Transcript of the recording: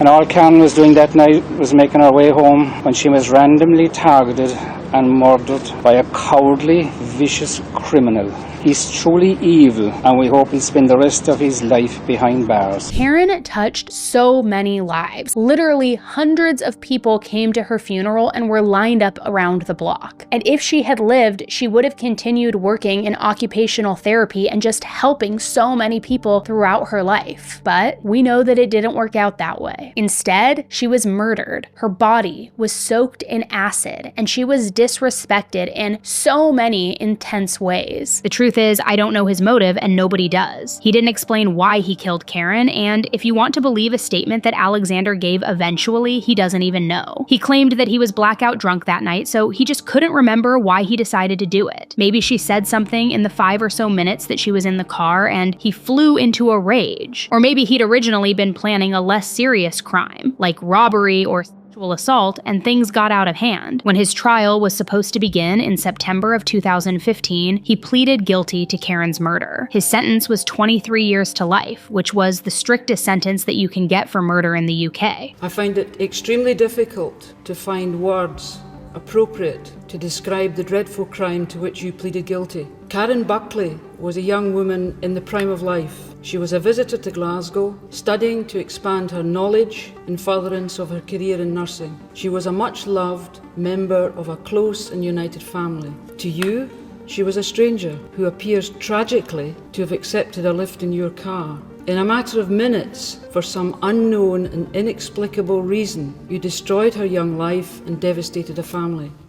And all Karen was doing that night was making her way home when she was randomly targeted and murdered by a cowardly, vicious criminal. He's truly evil, and we hope he'll spend the rest of his life behind bars. Karen touched so many lives. Literally hundreds of people came to her funeral and were lined up around the block. And if she had lived, she would have continued working in occupational therapy and just helping so many people throughout her life. But we know that it didn't work out that way. Instead, she was murdered. Her body was soaked in acid, and she was disrespected in so many intense ways. The truth is, I don't know his motive, and nobody does. He didn't explain why he killed Karen, and if you want to believe a statement that Alexander gave eventually, he doesn't even know. He claimed that he was blackout drunk that night, so he just couldn't remember why he decided to do it. Maybe she said something in the 5 or so minutes that she was in the car, and he flew into a rage. Or maybe he'd originally been planning a less serious crime, like robbery or sexual assault, and things got out of hand. When his trial was supposed to begin in September of 2015, he pleaded guilty to Karen's murder. His sentence was 23 years to life, which was the strictest sentence that you can get for murder in the UK. I find it extremely difficult to find words appropriate to describe the dreadful crime to which you pleaded guilty. Karen Buckley was a young woman in the prime of life. She was a visitor to Glasgow, studying to expand her knowledge in furtherance of her career in nursing. She was a much-loved member of a close and united family. To you, she was a stranger who appears tragically to have accepted a lift in your car. In a matter of minutes, for some unknown and inexplicable reason, you destroyed her young life and devastated a family.